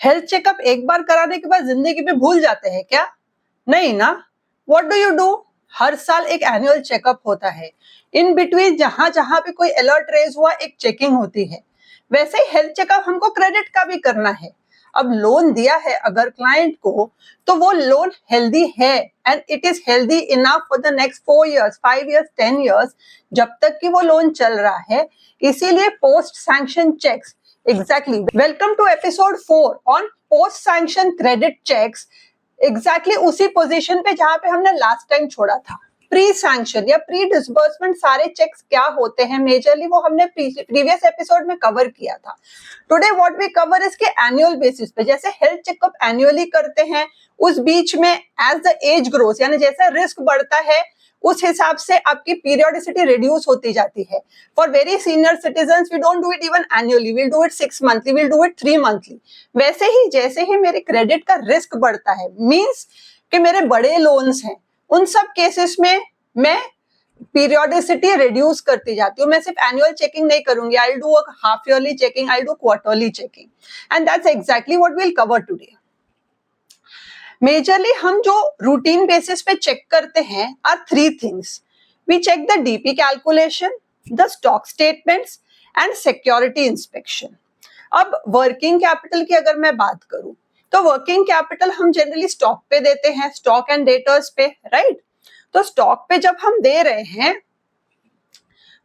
Health checkup एक बार कराने के बाद जिंदगी में भूल जाते हैं क्या? नहीं ना। What do you do? हर साल एक एनुअल चेकअप होता है। इन बिटवीन जहां जहां पे कोई अलर्ट रेज हुआ एक चेकिंग होती है। वैसे ही हेल्थ चेकअप हमको क्रेडिट का भी करना है। अब लोन दिया है अगर क्लाइंट को, तो वो लोन हेल्दी है and it is healthy enough for the next 4 years, 5 years, 10 years, जब तक कि वो लोन चल रहा है। इसीलिए post sanction checks, exactly, welcome to episode 4 on post sanction credit checks. Exactly उसी पोजीशन पे जहां पे हमने लास्ट टाइम छोड़ा था। प्री सैंक्शन या प्री डिसबर्समेंट सारे चेक्स क्या होते हैं, मेजरली वो हमने प्रीवियस एपिसोड में कवर किया था। टुडे व्हाट वी कवर इसके एनुअल बेसिस पे, जैसे हेल्थ चेकअप एनुअली करते हैं, उस बीच में एज द एज ग्रोस, यानी जैसे रिस्क बढ़ता है उस हिसाब से आपकी पीरियोडिसिटी रिड्यूस होती जाती है। For very senior citizen we don't do it even annually, will do it 6 monthly, will do it 3 monthly। वैसे ही जैसे ही मेरे क्रेडिट का रिस्क बढ़ता है, मींस कि मेरे बड़े लोन्स हैं, उन सब केसेस में मैं पीरियोडिसिटी रिड्यूस करती जाती हूँ। मैं सिर्फ एनुअल चेकिंग नहीं करूंगी, I will do a half yearly checking, I will do quarterly checking, and that's exactly what we will cover today. Majorly हम जो रूटीन बेसिस पे चेक करते हैं are 3 things। We check the DP calculation, the stock statements and security inspection. अब working capital की अगर मैं बात करूं, तो वर्किंग कैपिटल हम जनरली स्टॉक पे देते हैं, स्टॉक एंड डेटर्स पे, राइट? तो स्टॉक पे जब हम दे रहे हैं,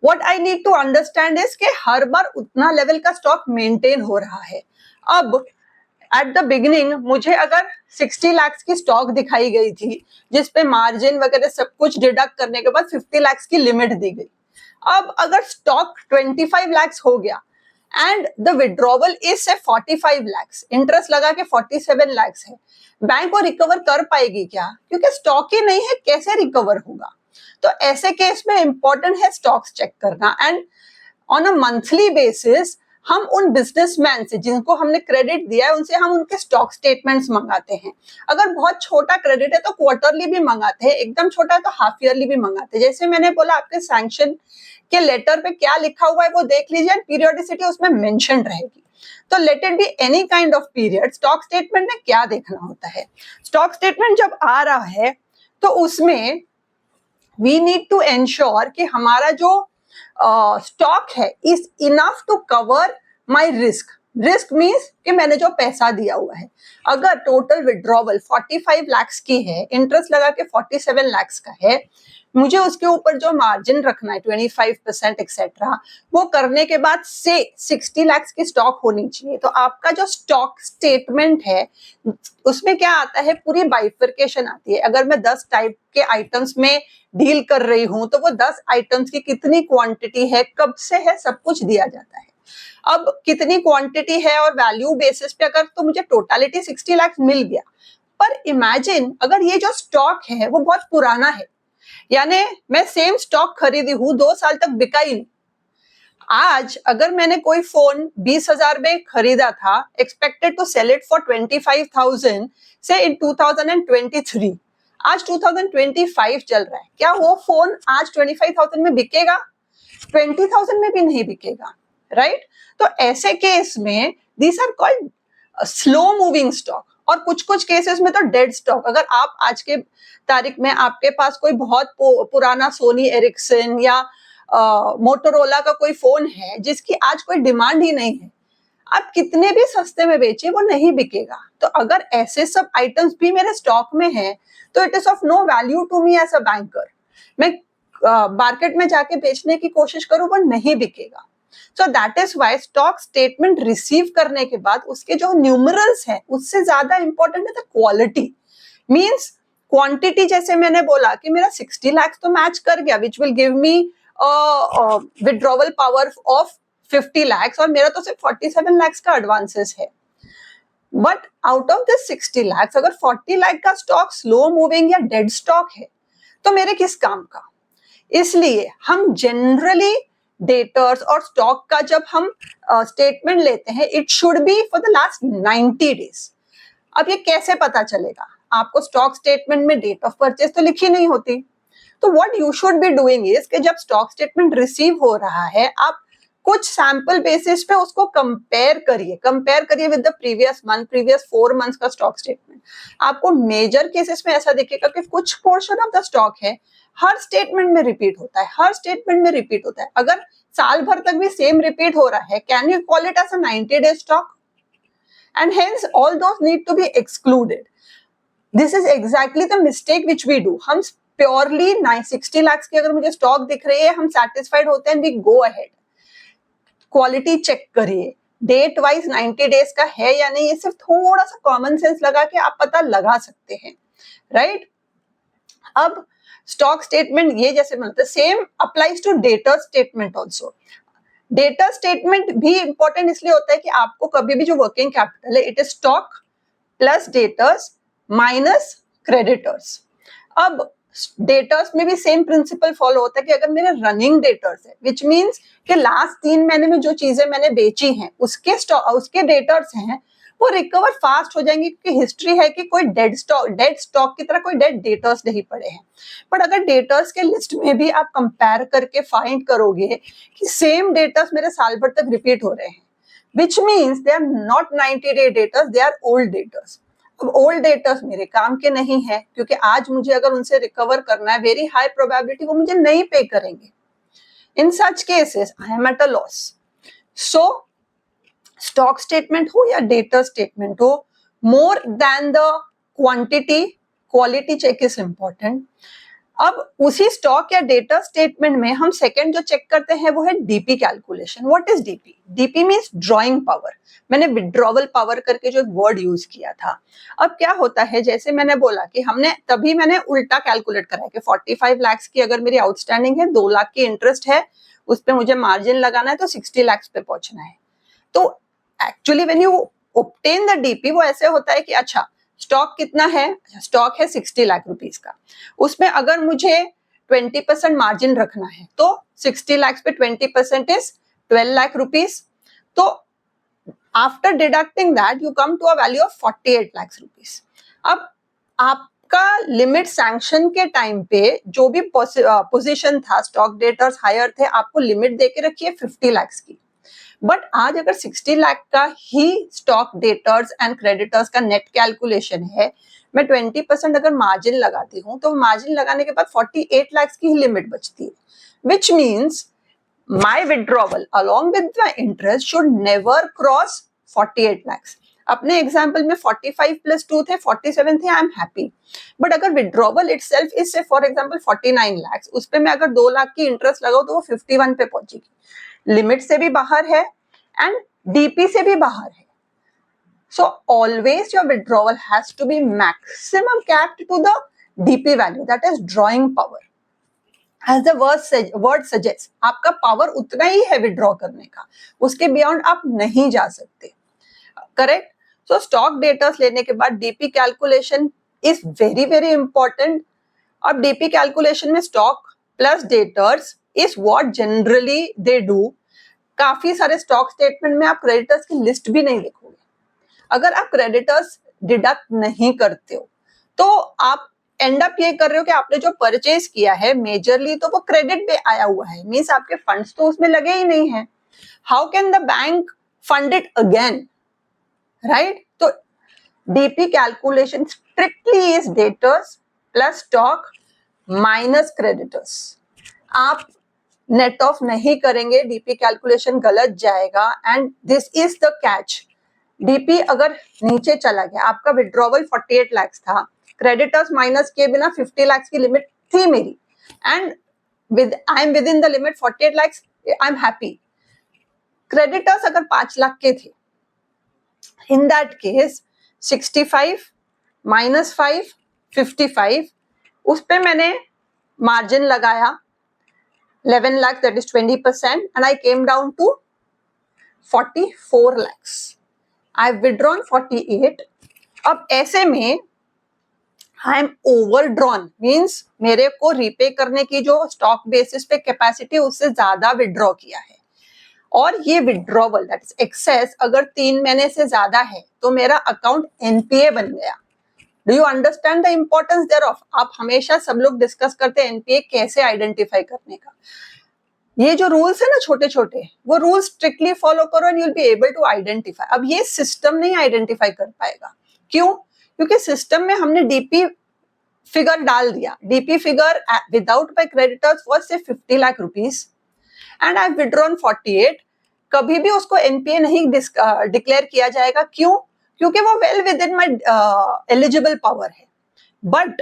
what I need to understand is कि हर बार उतना लेवल का स्टॉक मेंटेन हो रहा है। अब एट द बिगिनिंग मुझे अगर 60 लाख की स्टॉक दिखाई गई थी, जिसपे मार्जिन वगैरह सब कुछ डिडक्ट करने के बाद 50 लाख की लिमिट दी गई। अब अगर स्टॉक 25 लाख हो गया एंड द विड्रॉवल इज से 45 लाख, इंटरेस्ट लगा के 47 लाख है, बैंक वो रिकवर कर पाएगी क्या? क्योंकि स्टॉक ही नहीं है, कैसे रिकवर होगा? तो ऐसे केस में इंपॉर्टेंट है स्टॉक्स चेक करना। And on a monthly basis हम उन बिजनेसमैन से जिनको हमने क्रेडिट दिया है, उनसे हम उनके स्टॉक स्टेटमेंट्स मंगाते हैं। अगर बहुत छोटा क्रेडिट है तो क्वार्टरली भी मंगाते हैं, एकदम छोटा है तो हाफ ईयरली भी मंगाते हैं। जैसे मैंने बोला, आपके सैंक्शन के लेटर पे क्या लिखा हुआ है वो देख लीजिए, एंड पीरियोडिसिटी उसमें मेंशन रहेगी। तो let it be any kind of period, stock statement में क्या देखना होता है? स्टॉक स्टेटमेंट जब आ रहा है तो उसमें वी नीड टू एंश्योर कि हमारा जो स्टॉक है is enough to cover my risk. Risk means कि मैंने जो पैसा दिया हुआ है, अगर टोटल विड्रॉवल 45 लाख की है, इंटरेस्ट लगा के 47 लाख का है, मुझे उसके ऊपर जो मार्जिन रखना है 25% एक्सेट्रा, वो करने के बाद से 60 लाख की स्टॉक होनी चाहिए। तो आपका जो स्टॉक स्टेटमेंट है उसमें क्या आता है, पूरी बाइफर्केशन आती है। अगर मैं 10 टाइप के आइटम्स में डील कर रही हूं तो वो 10 आइटम्स की कितनी क्वांटिटी है, कब से है, सब कुछ दिया जाता है। अब कितनी क्वांटिटी है और वैल्यू बेसिस पे अगर तो मुझे टोटलिटी 60 लाख मिल गया, पर इमेजिन अगर ये जो स्टॉक है वो बहुत पुराना है, यानी मैं सेम स्टॉक खरीदी हूं, 2 साल तक बिका ही नहीं। आज अगर मैंने कोई फोन 20,000 में खरीदा था, expected to sell it for 25,000 से इन 2023, आज 2025 चल रहा है, क्या वो फोन आज 25,000 में बिकेगा? 20,000 में भी नहीं बिकेगा, राइट? तो ऐसे केस में these are called slow moving stock, और कुछ कुछ केसेस में तो डेड स्टॉक। अगर आप आज के तारीख में आपके पास कोई बहुत पुराना सोनी एरिक्सन या मोटोरोला का कोई फोन है जिसकी आज कोई डिमांड ही नहीं है, आप कितने भी सस्ते में बेचिए वो नहीं बिकेगा। तो अगर ऐसे सब आइटम्स भी मेरे स्टॉक में है तो it is of no value to me as a banker. मैं मार्केट में जाके बेचने की कोशिश करूं, वो नहीं बिकेगा। So that is why stock statement receive करने के बाद उसके जो न्यूमरल्स है उससे ज्यादा इंपॉर्टेंट है द क्वालिटी। मींस क्वांटिटी, जैसे मैंने बोला कि मेरा 60 लाख तो मैच कर गया, which will give me withdrawal power of 50 lakh, और मेरा तो सिर्फ 47 लाख का एडवांसेस है। But out of this 60 lakh अगर 40 लाख का स्टॉक स्लो मूविंग या डेड स्टॉक है तो मेरे किस काम का? इसलिए हम जनरली डेटर्स और स्टॉक का जब हम स्टेटमेंट लेते हैं, it should be for the last 90 days. अब ये कैसे पता चलेगा? आपको स्टॉक स्टेटमेंट में डेट ऑफ परचेज तो लिखी नहीं होती। तो what you should be doing is कि जब स्टॉक स्टेटमेंट रिसीव हो रहा है, आप कुछ सैंपल बेसिस पे उसको कंपेयर करिए with the previous month, previous 4 months का स्टॉक स्टेटमेंट। आपको मेजर केसेस में ऐसा दिखेगा कि कुछ पोर्शन ऑफ द स्टॉक है हर स्टेटमेंट में रिपीट होता है, अगर साल भर तक भी सेम रिपीट हो रहा है, can you call it as a 90 day stock? And hence all those need to be excluded. This is exactly the mistake which we do. हम प्योरली 60 लाख की अगर मुझे स्टॉक दिख रही है, हम सेटिस्फाइड होते हैं, we go ahead. Quality check करिए, डेट वाइज 90 डेज का है या नहीं, ये सिर्फ थोड़ा सा कॉमन सेंस लगा के आप पता लगा सकते हैं, राइट? अब स्टॉक स्टेटमेंट ये जैसे मतलब same applies to debtor statement also. Debtor statement भी इंपॉर्टेंट इसलिए होता है कि आपको कभी भी जो वर्किंग कैपिटल है, it is stock plus debtors minus creditors. अब डेटर्स में भी सेम प्रिंसिपल फॉलो होता है कि अगर मेरे रनिंग डेटर्स है, विच मींस कि लास्ट 3 महीने में जो चीजें मैंने बेची हैं उसके डेटर्स हैं, वो रिकवर फास्ट हो जाएंगे, क्योंकि हिस्ट्री है कि कोई डेड स्टॉक की तरह कोई डेड डेटर्स नहीं पड़े हैं। बट अगर डेटर्स के लिस्ट में भी आप कंपेयर करके फाइंड करोगे कि सेम डेटर्स मेरे साल भर तक रिपीट हो रहे हैं, which means they are not 90 day debtors, they are old debtors. अब ओल्ड डेटर्स मेरे काम के नहीं है, क्योंकि आज मुझे अगर उनसे रिकवर करना है, वेरी हाई प्रोबेबिलिटी वो मुझे नहीं पे करेंगे। In such cases I am at a loss. So stock statement हो या डेटर स्टेटमेंट हो, more than the quantity, quality check is important. अब उसी स्टॉक या डेटा स्टेटमेंट में हम सेकंड जो चेक करते हैं वो है DP calculation. What is DP? DP means drawing power. मैंने विड्रॉवल पावर करके जो एक वर्ड यूज किया था। अब क्या होता है, जैसे मैंने बोला कि मैंने उल्टा कैलकुलेट करा है कि 45 लाख की अगर मेरी आउटस्टैंडिंग है, 2 लाख की इंटरेस्ट है, उस पर मुझे मार्जिन लगाना है, तो 60 लाख पे पहुंचना है। तो actually when you obtain the DP, वो ऐसे होता है कि अच्छा स्टॉक कितना है, स्टॉक है 60 लाख रुपीस का, उसमें अगर मुझे 20% मार्जिन रखना है, तो 60 लाख पे 20% इज 12 लाख रुपीस। तो after deducting that you come to a value of 48 lakh rupees. अब आपका लिमिट सैंक्शन के टाइम पे जो भी पोजीशन था, स्टॉक डेटर्स हायर थे, आपको लिमिट देके रखी है 50 लाख की। बट आज अगर 60 लाख का ही स्टॉक डेटर्स एंड क्रेडिटर्स का नेट कैलकुलेशन है, मैं 20% अगर मार्जिन लगाती हूँ, तो मार्जिन लगाने के बाद 48 लाख की ही लिमिट बचती है, which means my withdrawal along with the interest should never cross 48 lakhs। अपने एग्जाम्पल में 45 + 2 थे, 47 थे, आई एम हैप्पी। बट अगर विड्रॉवल इटसेल्फ इज से फॉर एग्जाम्पल 49 lakhs, उस पर मैं अगर 2 लाख की इंटरेस्ट लगाऊं तो वो 51 पे पहुंचेगी। लिमिट से भी बाहर है एंड डीपी से भी बाहर है। So always your withdrawal has to be maximum capped to the DP value, that is drawing power. As the word suggests, आपका पावर उतना ही है विड्रॉ करने का, उसके बियॉन्ड आप नहीं जा सकते, करेक्ट? सो स्टॉक डेटर्स लेने के बाद DP calculation is very very important. अब डीपी कैलकुलेशन में stock plus debtors is what generally they do. काफी सारे स्टॉक स्टेटमेंट में आप क्रेडिटर्स की लिस्ट भी नहीं लिखोगे। अगर आप क्रेडिटर्स डिडक्ट नहीं करते हो, तो आप एंड अप ये कर रहे हो कि आपने जो परचेज किया है मेजरली तो वो क्रेडिट पे आया हुआ है, मींस आपके फंड्स तो उसमें लगे ही नहीं है। How can the bank fund it again, right? तो DP calculation strictly is debtors plus stock minus creditors. आप नेट ऑफ नहीं करेंगे, डीपी कैलकुलेशन गलत जाएगा। And this is the catch. DP अगर नीचे चला गया, आपका विड्रॉवल 48 लाख था, क्रेडिटर्स माइनस के बिना 50 लाख की लिमिट थी मेरी, and I am with in the limit 48 lakh, I am happy. Creditors अगर 5 लाख के थे, इन दैट केस 65 माइनस 5 55, उस पे मैंने मार्जिन लगाया 11 lakh, that is 20%, and I came down to 44 lakhs. I've withdrawn 48. अब ऐसे में आई एम ओवरड्रॉन, मीन्स मेरे को रीपे करने की जो स्टॉक बेसिस पे कैपेसिटी उससे ज्यादा विड्रॉ किया है, और ये विड्रॉवल दैट इज एक्सेस अगर 3 महीने से ज्यादा है तो मेरा अकाउंट एनपीए बन गया। Do you understand the importance thereof ऑफ? आप हमेशा सब लोग डिस्कस करते हैं एनपीए कैसे आइडेंटिफाई करने का। ये जो रूल्स है ना छोटे छोटे, वो रूल्स स्ट्रिक्टली फॉलो करो and you will be able to identify. अब ये सिस्टम नहीं आइडेंटिफाई कर पाएगा, क्यों? क्योंकि सिस्टम में हमने डीपी फिगर डाल दिया। DP figure without my creditors was से 50 lakh rupees and I withdrawn 48। कभी भी उसको एनपीए नहीं डिक्लेयर किया जाएगा, क्यों? क्योंकि वो well within my eligible power है। But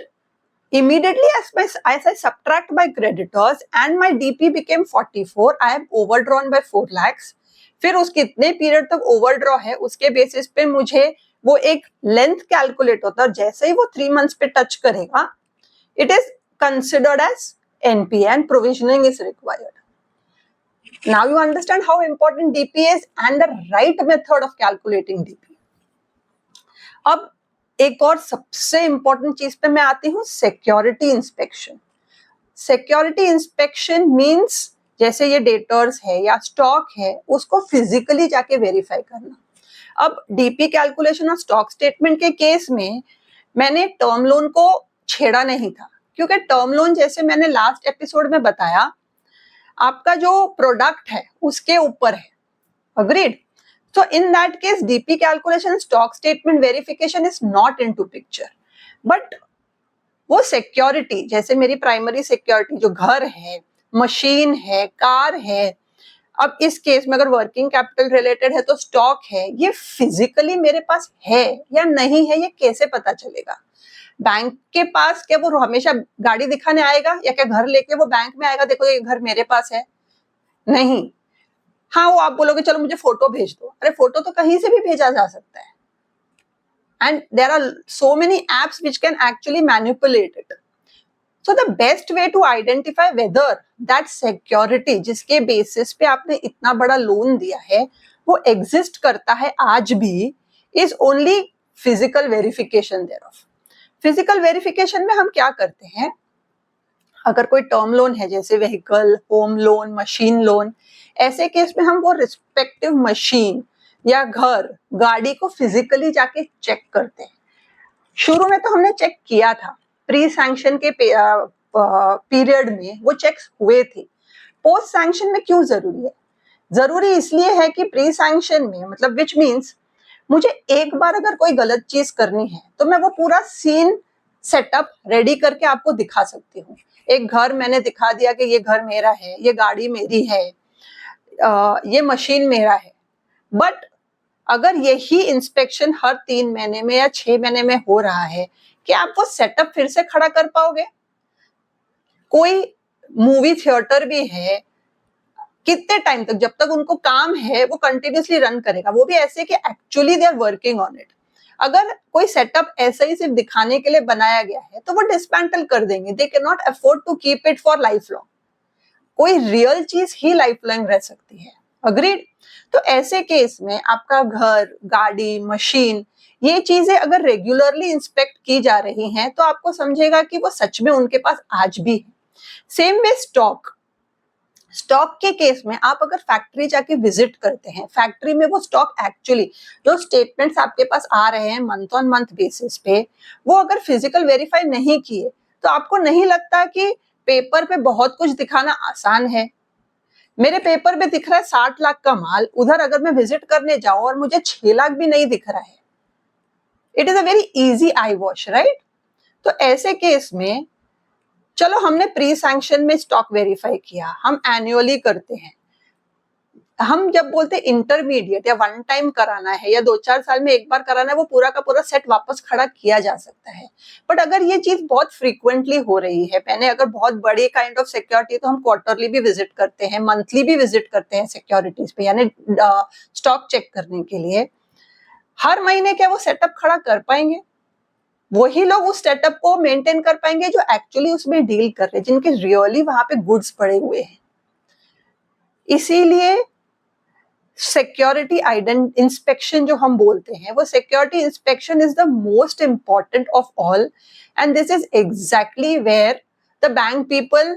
immediately as I subtract my creditors and my DP became 44, I am overdrawn by 4 lakhs। फिर उस कितने पीरियड तक ओवरड्रॉ है उसके बेसिस पे मुझे वो एक लेंथ कैलकुलेट होता है, और जैसे ही वो 3 मंथ्स पे टच करेगा, it is considered as NPA and provisioning is required. Now you understand how important DP is and the right method of calculating DP. अब एक और सबसे इंपॉर्टेंट चीज पे मैं आती हूँ, security inspection. Security inspection means जैसे ये डेटर्स है या स्टॉक है, उसको फिजिकली जाके वेरीफाई करना। अब डीपी कैलकुलेशन और स्टॉक स्टेटमेंट के केस में मैंने टर्म लोन को छेड़ा नहीं था, क्योंकि टर्म लोन जैसे मैंने लास्ट एपिसोड में बताया, आपका जो प्रोडक्ट है उसके ऊपर है। Agreed? So in that case, DP calculation, stock statement verification is not into picture. But वो सिक्योरिटी, जैसे मेरी प्राइमरी सिक्योरिटी जो घर है, मशीन है, कार है, अब इस केस में अगर वर्किंग कैपिटल रिलेटेड है तो स्टॉक है, ये फिजिकली मेरे पास है या नहीं है, ये कैसे पता चलेगा? बैंक के पास क्या वो हमेशा गाड़ी दिखाने आएगा, या क्या घर लेके वो बैंक में आएगा, देखो ये घर मेरे पास है? नहीं। हाँ, वो आप बोलोगे चलो मुझे फोटो भेज दो, अरे फोटो तो कहीं से भी भेजा जा सकता है, and there are so many apps which can actually manipulate it. So the best way to identify whether that security जिसके बेसिस पे आपने इतना बड़ा लोन दिया है वो एग्जिस्ट करता है आज भी, is only physical verification thereof. Physical verification में हम क्या करते हैं, अगर कोई टर्म लोन है जैसे vehicle, home loan, machine loan, ऐसे केस में हम वो रिस्पेक्टिव मशीन या घर, गाड़ी को फिजिकली जाके चेक करते हैं। शुरू में तो हमने चेक किया था, प्री सैंक्शन के पीरियड में वो चेक्स हुए थे। पोस्ट सैंक्शन में क्यों जरूरी है? जरूरी इसलिए है कि प्री सैंक्शन में मतलब विच मीन्स मुझे एक बार अगर कोई गलत चीज करनी है तो मैं वो पूरा सीन सेटअप रेडी करके आपको दिखा सकती हूँ। एक घर मैंने दिखा दिया कि ये घर मेरा है, ये गाड़ी मेरी है, ये मशीन मेरा है। बट अगर यही इंस्पेक्शन हर 3 महीने में या 6 महीने में हो रहा है, क्या आप वो सेटअप फिर से खड़ा कर पाओगे? कोई मूवी थिएटर भी है, कितने टाइम तक, जब तक उनको काम है वो कंटिन्यूसली रन करेगा, वो भी ऐसे कि actually they are working on it. अगर कोई सेटअप ऐसा ही सिर्फ दिखाने के लिए बनाया गया है तो वो डिस्मेंटल कर देंगे, they can not afford to keep it for life long. कोई रियल चीज ही लाइफ लॉन्ग रह सकती है। अग्रीड? तो ऐसे केस में आपका घर, गाड़ी, मशीन, ये चीजें अगर रेगुलरली इंस्पेक्ट की जा रही हैं तो आपको समझेगा कि वो सच में उनके पास आज भी है। Same way stock. स्टॉक के केस में आप अगर फैक्ट्री जाके विजिट करते हैं, फैक्ट्री में वो स्टॉक एक्चुअली जो स्टेटमेंट्स आपके पास आ रहे हैं मंथ ऑन मंथ बेसिस पे, वो अगर फिजिकल वेरीफाई नहीं किए तो आपको नहीं लगता कि पेपर पे बहुत कुछ दिखाना आसान है। मेरे पेपर पे दिख रहा है 60 लाख का माल, उधर अगर मैं विजिट करने जाऊं और मुझे 6 लाख भी नहीं दिख रहा है, it is a very easy I wash, right? तो ऐसे केस में चलो हमने प्री सैंक्शन में स्टॉक वेरीफाई किया, हम एनुअली करते हैं। हम जब बोलते हैं इंटरमीडिएट या वन टाइम कराना है या 2-4 साल में एक बार कराना है, वो पूरा का पूरा सेट वापस खड़ा किया जा सकता है। बट अगर ये चीज बहुत फ्रीक्वेंटली हो रही है, मैंने अगर बहुत बड़ी काइंड ऑफ सिक्योरिटी, तो हम क्वार्टरली भी विजिट करते हैं, मंथली भी विजिट करते हैं सिक्योरिटीज पे, यानी स्टॉक चेक करने के लिए। हर महीने क्या वो सेटअप खड़ा कर पाएंगे? वही लोग उस सेटअप को मेंटेन कर पाएंगे जो एक्चुअली उसमें डील कर रहे हैं, जिनके रियली वहां पे गुड्स पड़े हुए हैं। इसीलिए सिक्योरिटी इंस्पेक्शन जो हम बोलते हैं, वो security inspection is the most important of all, and this is exactly where the bank people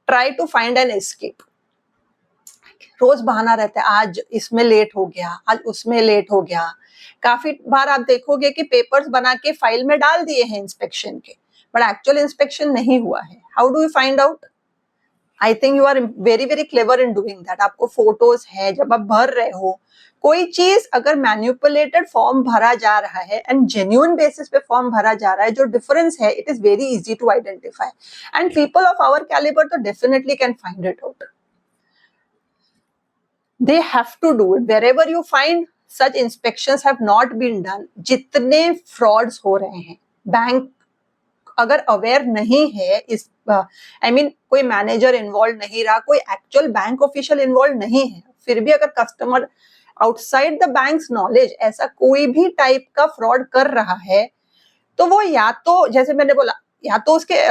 try to find an escape. रोज बहाना रहता है, आज इसमें लेट हो गया, आज उसमें लेट हो गया। काफी बार आप देखोगे कि पेपर्स बना के फाइल में डाल दिए हैं इंस्पेक्शन के, बट एक्चुअल इंस्पेक्शन नहीं हुआ है। How do you find out? I think you are very very clever in doing that. आपको फोटोज है, जब आप भर रहे हो कोई चीज, अगर मैन्युपुलेटेड फॉर्म भरा जा रहा है एंड जेन्युइन बेसिस पे फॉर्म भरा जा रहा है, जो डिफरेंस है it is very easy to identify and people of our calibre तो definitely can find it out. They have to do it. Wherever you find such inspections have not been done, जितने frauds हो रहे हैं, bank अगर aware नहीं है इस कोई मैनेजर इन्वॉल्व नहीं रहा, कोई एक्चुअल बैंक ऑफिशियल इन्वॉल्व नहीं है, फिर भी अगर customer outside the banks knowledge ऐसा कोई भी टाइप का फ्रॉड कर रहा है, तो वो या तो जैसे मैंने बोला, या तो उसके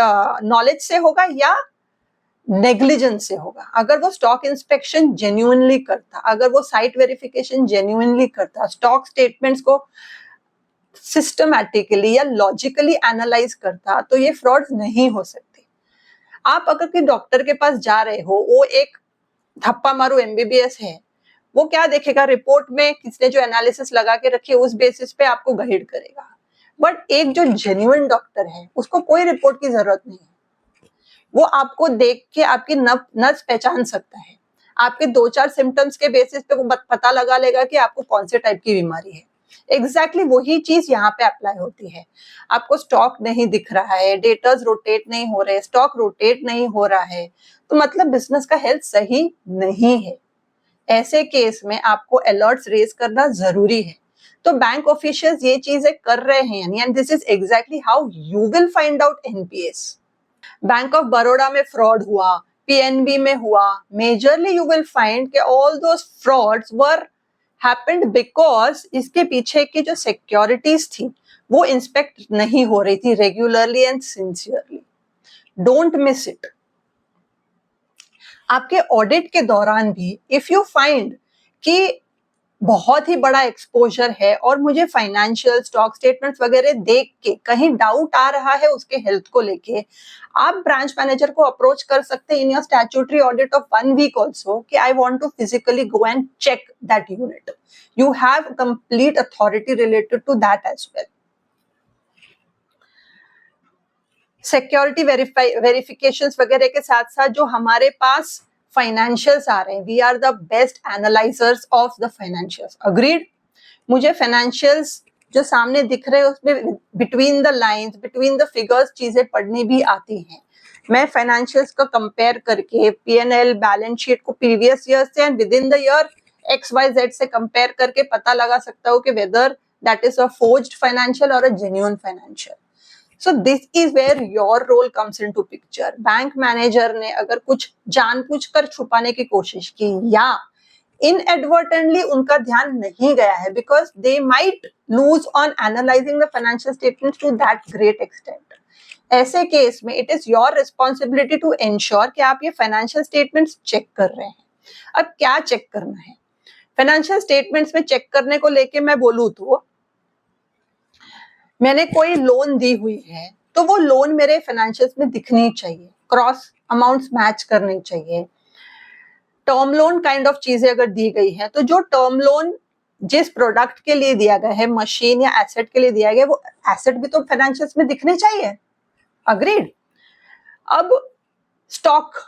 नॉलेज से होगा या नेग्लिजेंस से होगा. अगर वो स्टॉक इंस्पेक्शन जेन्युइनली करता, अगर वो साइट वेरिफिकेशन जेन्युइनली करता, स्टॉक स्टेटमेंट्स को सिस्टमैटिकली या लॉजिकली एनालाइज करता, तो ये फ्रॉड नहीं हो सकते. आप अगर किसी डॉक्टर के पास जा रहे हो, वो एक धप्पा मारू एमबीबीएस है, वो क्या देखेगा, रिपोर्ट में किसने जो एनालिसिस लगा के रखी है उस बेसिस पे आपको गाइड करेगा. बट एक जो जेन्युइन डॉक्टर है उसको कोई रिपोर्ट की जरूरत नहीं है. वो आपको देख के आपकी नस पहचान सकता है, आपके 2-4 सिम्टम्स के बेसिस पे वो पता लगा लेगा कि आपको कौन से टाइप की बीमारी है. एग्जैक्टली वही चीज यहाँ पे अप्लाई होती है. आपको स्टॉक नहीं दिख रहा है, डेटर्स रोटेट नहीं हो रहे, स्टॉक रोटेट नहीं हो रहा है, तो मतलब बिजनेस का हेल्थ सही नहीं है. ऐसे केस में आपको अलर्ट्स रेज करना जरूरी है. तो बैंक ऑफिशियल्स ये चीजें कर रहे हैं, and this is exactly how you will find out NPS. Bank of Baroda में फ्रॉड हुआ, पीएनबी में हुआ, मेजरली यू विल फाइंड कि all those frauds were happened because इसके पीछे की जो सिक्योरिटीज थी वो इंस्पेक्ट नहीं हो रही थी regularly and sincerely. Don't miss it. आपके ऑडिट के दौरान भी इफ यू फाइंड कि बहुत ही बड़ा एक्सपोजर है और मुझे फाइनेंशियल स्टॉक स्टेटमेंट्स वगैरह देख के कहीं डाउट आ रहा है उसके हेल्थ को लेके, आप ब्रांच मैनेजर को अप्रोच कर सकते हैं in your statutory audit of 1 week also कि I want to physically go and check that unit. You have complete authority related to that as well. Security verifications वगैरह के साथ साथ जो हमारे पास फाइनेंशियल्स आ रहे हैं, we are the best analysers of the financials. Agreed. मुझे फाइनेंशियल्स जो सामने दिख रहे हैं उसमें between the lines, between the figures चीजें पढ़नी भी आती हैं. मैं फाइनेंशियल्स को कंपेयर करके पीएनएल बैलेंस शीट को प्रीवियस ईयर से and within the year XYZ से कंपेयर करके पता लगा सकता हूँ कि whether that is a forged financial और a genuine financial. So this is where your role comes into picture. Bank manager ने अगर कुछ जानबूझकर छुपाने की कोशिश की या inadvertently उनका ध्यान नहीं गया है, because they might lose on analyzing the financial statements to that great extent. ऐसे केस में it is your responsibility to ensure कि आप ये financial statements चेक कर रहे हैं. अब क्या चेक करना है? फाइनेंशियल स्टेटमेंट्स में चेक करने को लेके मैं बोलूं तो मैंने कोई लोन दी हुई है तो वो लोन मेरे फाइनेंशियल्स में दिखनी चाहिए, क्रॉस अमाउंट्स मैच करनी चाहिए. टर्म लोन काइंड ऑफ चीजें अगर दी गई है तो जो टर्म लोन जिस प्रोडक्ट के लिए दिया गया है, मशीन या एसेट के लिए दिया गया, वो एसेट भी तो फाइनेंशियल्स में दिखने चाहिए. अग्रीड. अब stock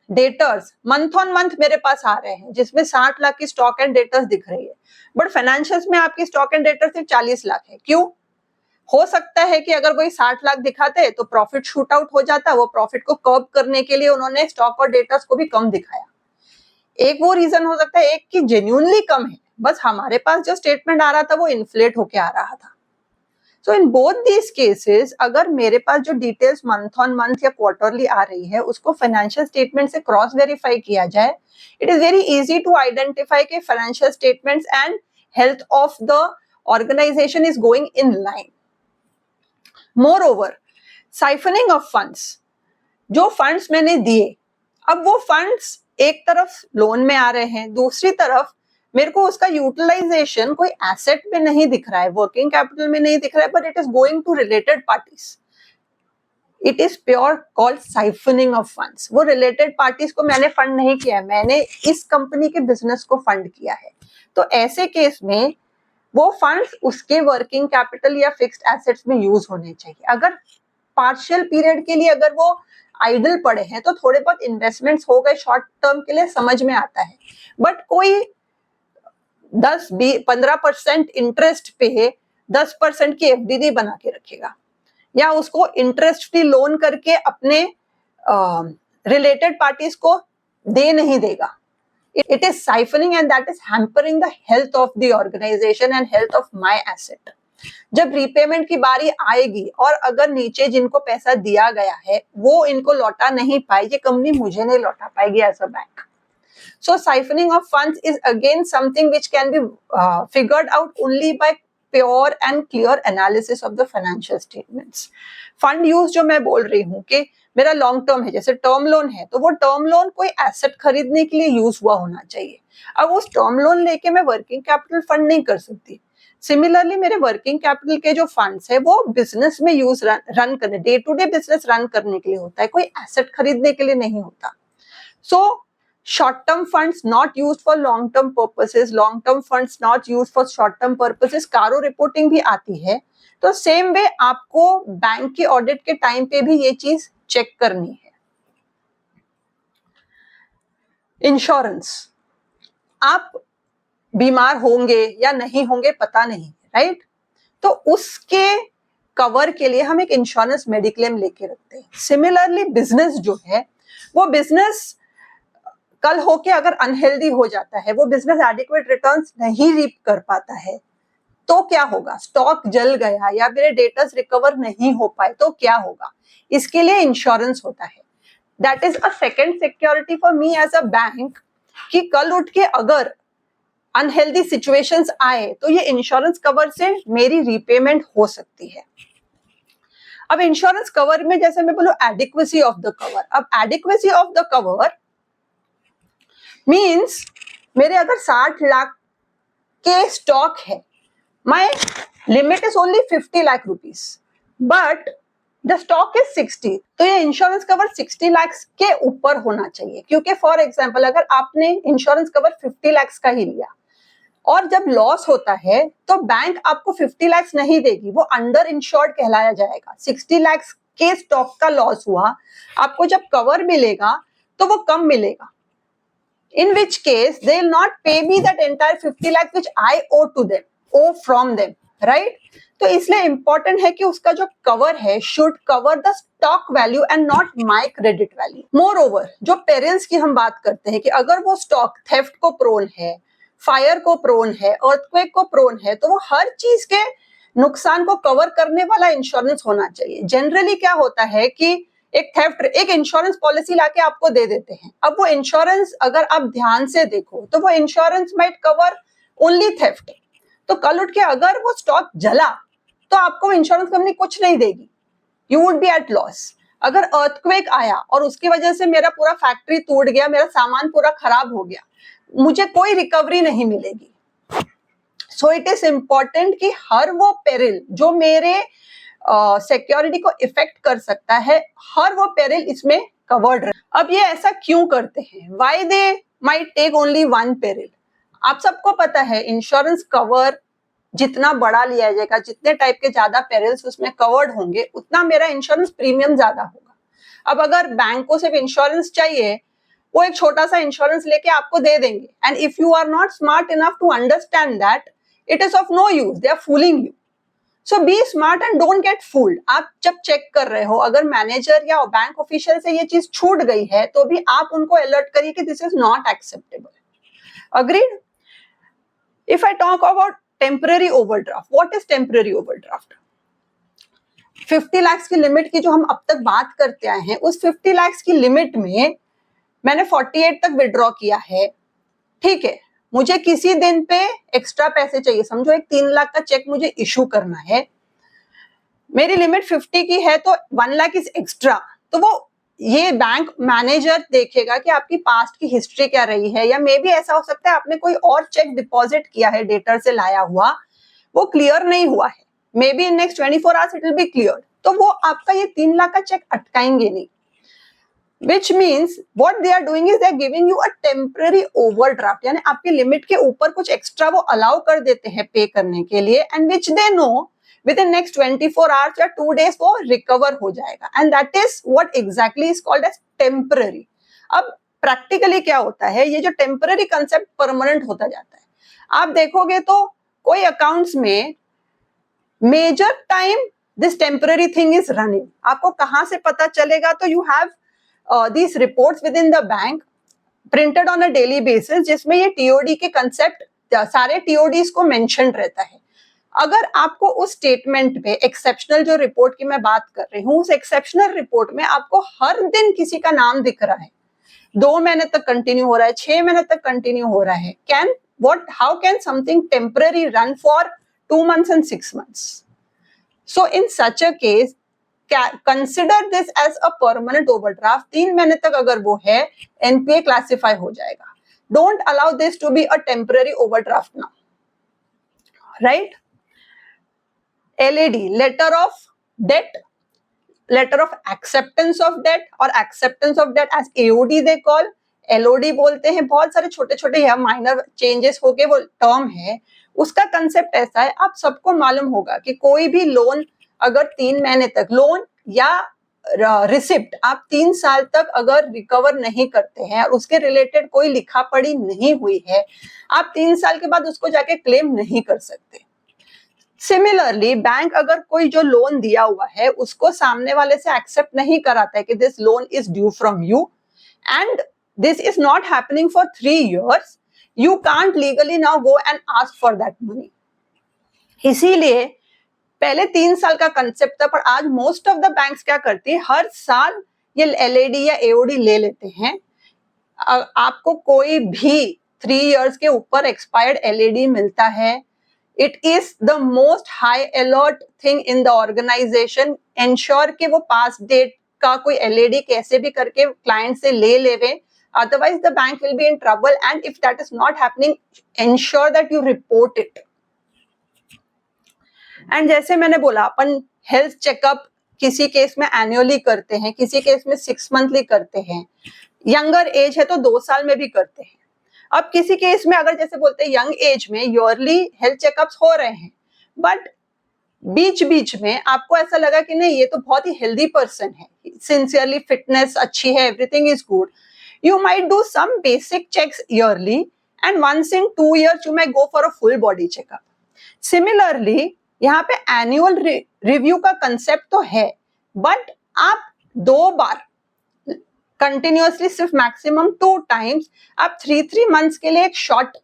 debtors month on month मेरे पास आ रहे हैं जिसमें 60 लाख की स्टॉक एंड डेटर्स दिख रही है, बट फाइनेंशियल्स में आपकी स्टॉक एंड डेटर्स सिर्फ 40 लाख है. क्यों? हो सकता है कि अगर वही 60 लाख दिखाते तो प्रॉफिट शूट आउट हो जाता. वो प्रॉफिट को कर्ब करने के लिए उन्होंने स्टॉक और डेटर्स को भी कम दिखाया. एक वो रीजन हो सकता है, एक कि जेन्युइनली कम है, बस हमारे पास जो स्टेटमेंट आ रहा था वो इन्फ्लेट होके आ रहा था. So in both these cases अगर मेरे पास जो डिटेल्स मंथ ऑन मंथ या क्वार्टरली आ रही है उसको फाइनेंशियल स्टेटमेंट से क्रॉस वेरीफाई किया जाए, it is very easy to identify के financial statements and health of the organisation is going in line. Moreover, siphoning of funds, जो फंड्स मैंने दिए, अब वो फंड्स एक तरफ लोन में आ रहे हैं, दूसरी तरफ मेरे को उसका यूटिलाइजेशन कोई एसेट में नहीं दिख रहा है, वर्किंग कैपिटल में नहीं दिख रहा है, but it is going to related parties. It is pure called siphoning of funds. वो रिलेटेड पार्टीज को मैंने फंड नहीं किया है, मैंने इस कंपनी के बिजनेस को फंड किया है. तो ऐसे केस में वो फंड्स उसके वर्किंग कैपिटल या फिक्स्ड एसेट्स में यूज होने चाहिए. अगर पार्शियल पीरियड के लिए अगर वो आइडल पड़े हैं तो थोड़े बहुत इन्वेस्टमेंट्स हो गए शॉर्ट टर्म के लिए, समझ में आता है, बट कोई 10-15% इंटरेस्ट पे 10% की एफडी बना के रखेगा या उसको इंटरेस्ट फ्री लोन करके अपने रिलेटेड पार्टीज को दे नहीं देगा. It is siphoning and that is hampering the health of the organization and health of my asset. जब रीपेमेंट की बारी आएगी और अगर नीचे जिनको पैसा दिया गया है वो इनको लौटा नहीं पाए, ये कंपनी मुझे नहीं लौटा पाएगी as a bank. So siphoning of funds is again something which can be figured out only by pure and clear analysis of the financial statements. Fund use जो मैं बोल रही हूँ कि मेरा लॉन्ग टर्म है, जैसे टर्म लोन है तो वो टर्म लोन कोई एसेट खरीदने के लिए यूज हुआ होना चाहिए. अब उस टर्म लोन लेके मैं वर्किंग कैपिटल फंड नहीं कर सकती. सिमिलरली मेरे वर्किंग कैपिटल के जो फंड्स है वो बिजनेस में यूज रन करने, day to day business run करने के लिए होता है, कोई एसेट खरीदने के लिए नहीं होता. सो short term funds not used for long term purposes, long term funds not used for short term purposes, कारो रिपोर्टिंग भी आती है. तो सेम वे आपको बैंक के ऑडिट के टाइम पे भी ये चीज चेक करनी है. इंश्योरेंस, आप बीमार होंगे या नहीं होंगे पता नहीं, राइट? तो उसके कवर के लिए हम एक इंश्योरेंस मेडिक्लेम लेके रखते हैं. सिमिलरली बिजनेस जो है वो बिजनेस कल होके अगर अनहेल्दी हो जाता है, वो बिजनेस एडिक्वेट रिटर्न्स नहीं रीप कर पाता है तो क्या होगा? स्टॉक जल गया या मेरे डेटर्स रिकवर नहीं हो पाए तो क्या होगा? इसके लिए इंश्योरेंस होता है. That is a second security for me as a bank कि कल उठ के अगर अनहेल्दी सिचुएशंस आए तो ये इंश्योरेंस कवर से मेरी रीपेमेंट हो सकती है. अब इंश्योरेंस कवर में जैसे मैं बोलूं एडिक्वेसी ऑफ द कवर. अब adequacy of the cover means मेरे अगर 60 लाख के स्टॉक है, my limit is only 50 lakh rupees but the stock is 60, तो ये इंश्योरेंस कवर 60 लाख के ऊपर होना चाहिए. क्योंकि फॉर एग्जांपल अगर आपने इंश्योरेंस कवर 50 लाख का ही लिया और जब लॉस होता है तो बैंक आपको 50 लाख नहीं देगी, वो अंडर इंश्योर्ड कहलाया जाएगा. 60 लाख के स्टॉक का लॉस हुआ, आपको जब कवर मिलेगा तो वो कम मिलेगा. In which case they will not pay me that entire 50 lakh which I owe from them, right? तो इसलिए इंपॉर्टेंट है कि उसका जो कवर है should cover the stock value and not my credit value. Moreover, जो पेरेंट्स की हम बात करते हैं कि अगर वो स्टॉक थेफ्ट को प्रोन है, फायर को प्रोन है, अर्थक्वेक को प्रोन है, तो वो हर चीज के नुकसान को कवर करने वाला इंश्योरेंस होना चाहिए. जनरली क्या होता है कि एक थेफ्ट एक इंश्योरेंस पॉलिसी लाके आपको दे देते हैं. अब वो इंश्योरेंस अगर आप ध्यान से देखो तो वो insurance might cover only theft. तो कल उठ के अगर वो स्टॉक जला तो आपको इंश्योरेंस कंपनी कुछ नहीं देगी, you would be at loss. अगर अर्थक्वेक आया और उसकी वजह से मेरा पूरा फैक्ट्री टूट गया, मेरा सामान पूरा खराब हो गया, मुझे कोई रिकवरी नहीं मिलेगी. सो इट इज इंपॉर्टेंट कि हर वो पेरिल जो मेरे सिक्योरिटी को इफेक्ट कर सकता है, हर वो पेरिल इसमें कवर्ड रहे. अब ये ऐसा क्यों करते हैं? Why they might take only one peril? आप सबको पता है इंश्योरेंस कवर जितना बड़ा लिया जाएगा, जितने टाइप के ज्यादा पेरिल्स उसमें कवर्ड होंगे, उतना मेरा इंश्योरेंस प्रीमियम ज्यादा होगा. अब अगर बैंक को सिर्फ इंश्योरेंस चाहिए, वो एक छोटा सा इंश्योरेंस लेके आपको दे देंगे. And if you are not smart enough to understand that, it is of no use, they are fooling you. So be smart and don't get fooled. आप जब चेक कर रहे हो, अगर मैनेजर या बैंक ऑफिशियल से ये चीज छूट गई है तो भी आप उनको अलर्ट करिए कि this is not acceptable. Agreed? If I talk about temporary overdraft, what is temporary overdraft? 50 lakh की लिमिट की जो हम अब तक बात करते आए हैं, उस 50 लाख की लिमिट में मैंने 48 तक विड्रॉ किया है, ठीक है. मुझे किसी दिन पे एक्स्ट्रा पैसे चाहिए, समझो एक 3 लाख का चेक मुझे इशू करना है, मेरी लिमिट 50 की है तो 1 लाख इज एक्स्ट्रा. तो वो ये बैंक मैनेजर देखेगा कि आपकी पास्ट की हिस्ट्री क्या रही है, या मे बी ऐसा हो सकता है आपने कोई और चेक डिपॉजिट किया है डेटर से लाया हुआ, वो क्लियर नहीं हुआ है, may be in next 24 hours it will be clear. तो वो आपका ये 3 लाख का चेक अटकाएंगे नहीं. Which means what they are doing is they are giving you a temporary overdraft, यानी आपकी लिमिट के ऊपर कुछ एक्स्ट्रा वो अलाउ कर देते हैं पे करने के लिए, and which they know within next 24 hours या 2 days वो रिकवर हो जाएगा, and that is what exactly is called as temporary. अब प्रैक्टिकली क्या होता है, ये जो टेम्पररी कंसेप्ट परमानेंट होता जाता है। आप देखोगे तो कोई अकाउंट्स में major time this temporary thing is running, आपको कहां से पता चलेगा, तो you have this reports within the bank printed on a daily basis, जिसमें ये टीओडी के कंसेप्ट सारे टीओडीज को मेंशन रहता है। अगर आपको उस स्टेटमेंट पे एक्सेप्शनल जो रिपोर्ट की मैं बात कर रही हूँ, उस एक्सेप्शनल रिपोर्ट में आपको हर दिन किसी का नाम दिख रहा है, 2 महीने तक कंटिन्यू हो रहा है, 6 महीने तक कंटिन्यू हो रहा है, how can something temporary run for 2 months and 6 months? So in such a case, consider this as a permanent overdraft. 3 महीने तक अगर वो है, एनपीए क्लासिफाई हो जाएगा. Don't allow this to be a temporary overdraft now, right? LAD, letter of debt, letter of acceptance of debt or acceptance of debt as AOD they call, LOD बोलते हैं. बहुत सारे छोटे छोटे माइनर चेंजेस होके वो टर्म है. उसका कंसेप्ट ऐसा है, आप सबको मालूम होगा कि कोई भी लोन अगर 3 महीने तक, लोन या रिसिप्ट आप 3 साल तक अगर रिकवर नहीं करते हैं और उसके रिलेटेड कोई लिखा पढ़ी नहीं हुई है, आप 3 साल के बाद उसको जाके क्लेम नहीं कर सकते. सिमिलरली बैंक अगर कोई जो लोन दिया हुआ है उसको सामने वाले से एक्सेप्ट नहीं कराता है कि this loan is due from you and this is not happening for 3 years, you can't legally now go and ask for that money. इसीलिए पहले 3 साल का कंसेप्ट था, पर आज मोस्ट ऑफ द बैंक्स क्या करती है, हर साल ये एलएडी या एओडी ले लेते हैं. आपको कोई भी 3 years के ऊपर एक्सपायर्ड एलएडी मिलता है, it is the most high alert thing in the organisation. Ensure कि वो पास डेट का कोई एलएडी कैसे भी करके क्लाइंट से ले लेवे, otherwise the bank will be in trouble, and if that is not happening, ensure that you report it. and जैसे मैंने बोला, अपन हेल्थ चेकअप किसी केस में एनुअली करते हैं, किसी केस में 6 monthly करते हैं, यंगर एज है तो 2 साल में भी करते हैं. अब किसी केस में अगर जैसे बोलते हैं यंग एज में ईयरली हेल्थ चेकअप्स हो रहे हैं, बट बीच बीच में आपको ऐसा लगा कि नहीं ये तो बहुत ही हेल्दी पर्सन है, सिंसियरली फिटनेस अच्छी है, everything is good, you might do some basic checks yearly, and once in 2 years you may go for a full body checkup. Similarly, यहाँ पे annual review का concept तो है, but आप 2 बार continuously सिर्फ maximum 2 times आप 3 months के लिए एक short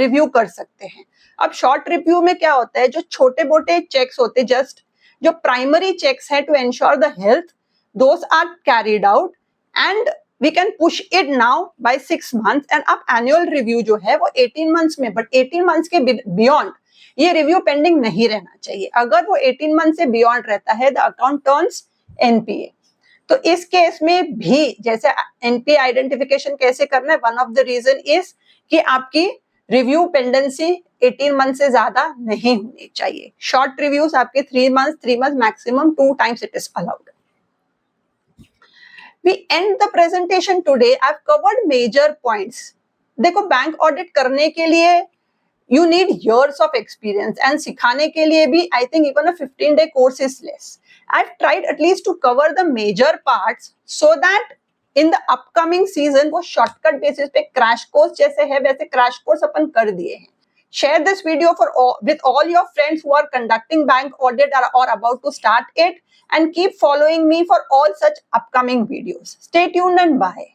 review कर सकते हैं. अब short review में क्या होता है, जो छोटे मोटे checks होते हैं, just जो primary checks है to ensure the health, those are carried out and we can push it now by 6 months, and अब annual review जो है वो 18 months में, but 18 months के beyond ये review pending नहीं रहना चाहिए. अगर वो 18 months से beyond रहता है, the account turns NPA. तो इस केस में भी जैसे NPA आइडेंटिफिकेशन कैसे करना है, one of the reason is कि आपकी रिव्यू पेंडेंसी 18 months से ज्यादा नहीं होनी चाहिए. शॉर्ट रिव्यूज आपके 3 months maximum 2 times it is allowed. We end the presentation today. I've covered major points. देखो बैंक ऑडिट करने के लिए you need years of experience, and सिखाने के लिए भी I think even a 15-day course is less. I've tried at least to cover the major parts so that in the upcoming season वो shortcut basis पे crash course जैसे है वैसे crash course अपन कर दिए हैं. Share this video with all your friends who are conducting bank audit or about to start it, and keep following me for all such upcoming videos. Stay tuned and bye.